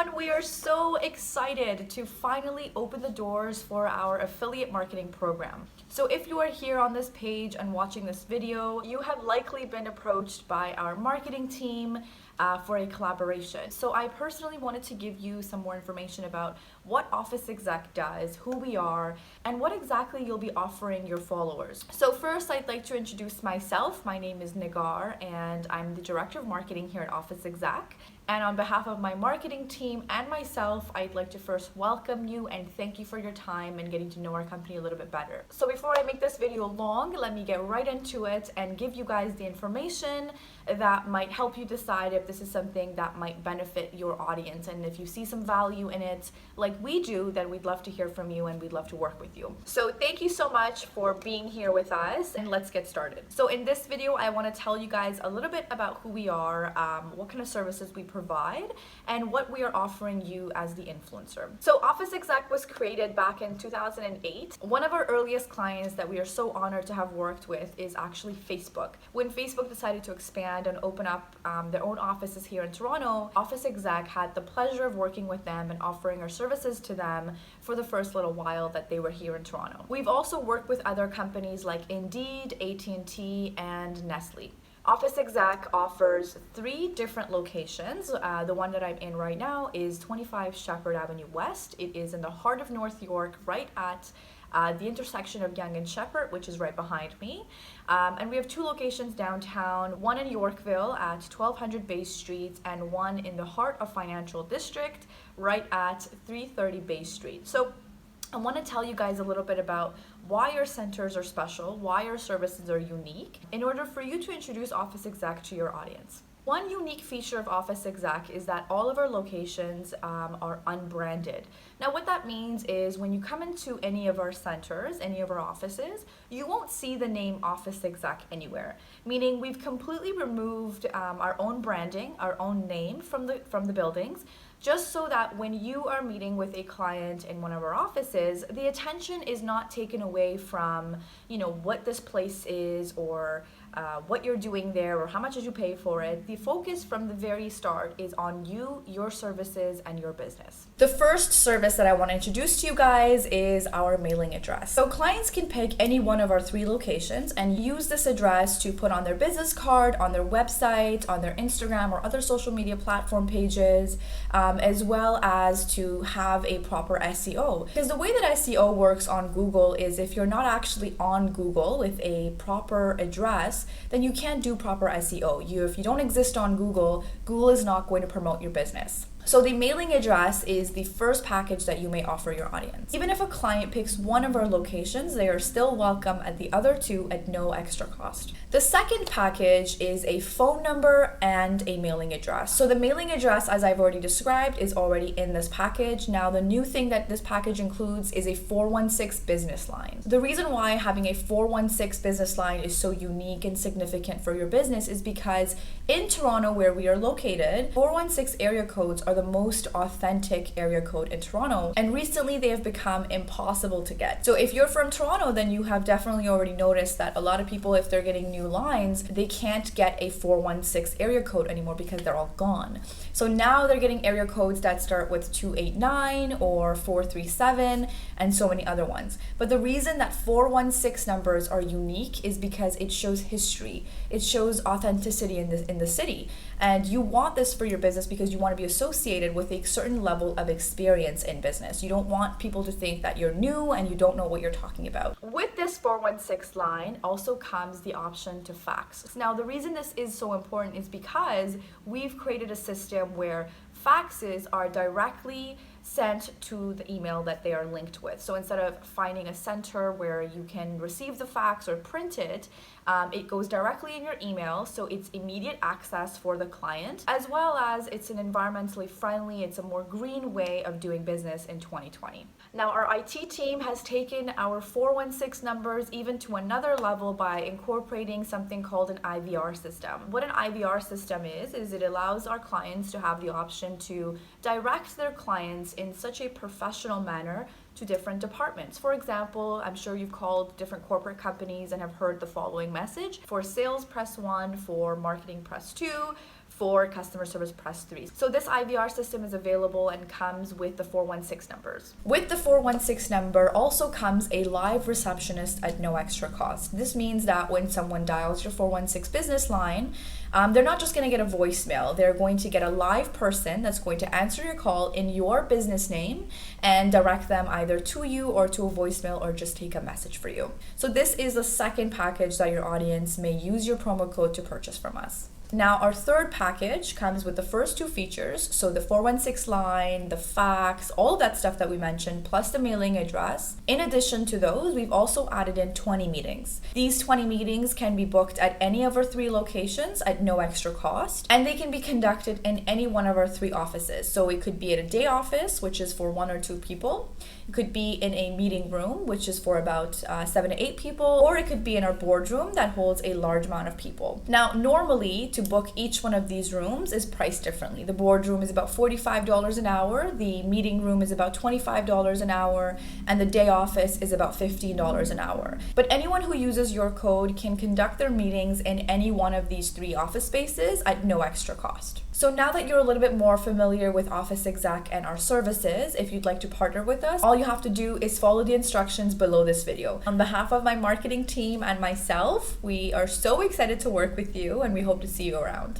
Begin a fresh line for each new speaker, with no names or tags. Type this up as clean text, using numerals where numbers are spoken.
everyone, we are so excited to finally open the doors for our affiliate marketing program. So if you are here on this page and watching this video, you have likely been approached by our marketing team for a collaboration. So I personally wanted to give you some more information about what OfficeExec does, who we are, and what exactly you'll be offering your followers. So first, I'd like to introduce myself. My name is Negar, and I'm the Director of Marketing here at OfficeExec. And on behalf of my marketing team and myself, I'd like to first welcome you and thank you for your time and getting to know our company a little bit better. So before I make this video long, let me get right into it and give you guys the information that might help you decide if this is something that might benefit your audience. And if you see some value in it, like we do, then we'd love to hear from you and we'd love to work with you. So thank you so much for being here with us, and let's get started. So in this video, I want to tell you guys a little bit about who we are, what kind of services we provide, and what we are offering you as the influencer. So OfficeExec was created back in 2008. One of our earliest clients that we are so honored to have worked with is actually Facebook. When Facebook decided to expand and open up their own offices here in Toronto, OfficeExec had the pleasure of working with them and offering our services to them for the first little while that they were here in Toronto. We've also worked with other companies like Indeed, AT&T, and Nestle. OfficeExec offers 3 different locations. The one that I'm in right now is 25 Shepherd Avenue West. It is in the heart of North York, right at the intersection of Yonge and Shepherd, which is right behind me. And we have 2 locations downtown, one in Yorkville at 1200 Bay Street and one in the heart of Financial District, right at 330 Bay Street. So I want to tell you guys a little bit about why our centers are special, why our services are unique, in order for you to introduce OfficeExec to your audience. One unique feature of OfficeExec is that all of our locations are unbranded. Now what that means is when you come into any of our centers, any of our offices, you won't see the name OfficeExec anywhere. Meaning we've completely removed our own branding, our own name from the buildings, just so that when you are meeting with a client in one of our offices, the attention is not taken away from, what this place is or what you're doing there or how much did you pay for it. The focus from the very start is on you, your services, and your business. The first service that I want to introduce to you guys is our mailing address. So clients can pick any one of our 3 locations and use this address to put on their business card, on their website, on their Instagram or other social media platform pages, as well as to have a proper SEO. Because the way that SEO works on Google is if you're not actually on Google with a proper address, then you can't do proper SEO. If you don't exist on Google, Google is not going to promote your business. So the mailing address is the first package that you may offer your audience. Even if a client picks one of our locations, they are still welcome at the other 2 at no extra cost. The second package is a phone number and a mailing address. So the mailing address, as I've already described, is already in this package. Now the new thing that this package includes is a 416 business line. The reason why having a 416 business line is so unique and significant for your business is because in Toronto, where we are located, 416 area codes are the most authentic area code in Toronto, and recently they have become impossible to get. So if you're from Toronto, then you have definitely already noticed that a lot of people, if they're getting new lines, they can't get a 416 area code anymore because they're all gone. So now they're getting area codes that start with 289 or 437 and so many other ones. But the reason that 416 numbers are unique is because it shows history. It shows authenticity in the city. And you want this for your business because you want to be associated with a certain level of experience in business. You don't want people to think that you're new and you don't know what you're talking about. With this 416 line also comes the option to fax. Now, the reason this is so important is because we've created a system where faxes are directly sent to the email that they are linked with. So instead of finding a center where you can receive the fax or print it, it goes directly in your email, so it's immediate access for the client, as well as it's an environmentally friendly, it's a more green way of doing business in 2020. Now, our IT team has taken our 416 numbers even to another level by incorporating something called an IVR system. What an IVR system is it allows our clients to have the option to direct their clients in such a professional manner to different departments. For example, I'm sure you've called different corporate companies and have heard the following message: for sales, press 1; for marketing, press 2; for customer service press 3. So this IVR system is available and comes with the 416 numbers. With the 416 number also comes a live receptionist at no extra cost. This means that when someone dials your 416 business line, they're not just going to get a voicemail. They're going to get a live person that's going to answer your call in your business name and direct them either to you or to a voicemail or just take a message for you. So this is the second package that your audience may use your promo code to purchase from us. Now, our third package comes with the first two features, so the 416 line, the fax, all that stuff that we mentioned, plus the mailing address. In addition to those, we've also added in 20 meetings. These 20 meetings can be booked at any of our 3 locations at no extra cost, and they can be conducted in any one of our 3 offices. So it could be at a day office, which is for 1 or 2 people. It could be in a meeting room, which is for about 7 to 8 people, or it could be in our boardroom that holds a large amount of people. Now, normally, to book each one of these rooms is priced differently. The boardroom is about $45 an hour, the meeting room is about $25 an hour, and the day office is about $15 an hour. But anyone who uses your code can conduct their meetings in any one of these 3 office spaces at no extra cost. So now that you're a little bit more familiar with OfficeExec and our services, if you'd like to partner with us, all you have to do is follow the instructions below this video. On behalf of my marketing team and myself, we are so excited to work with you and we hope to see you around.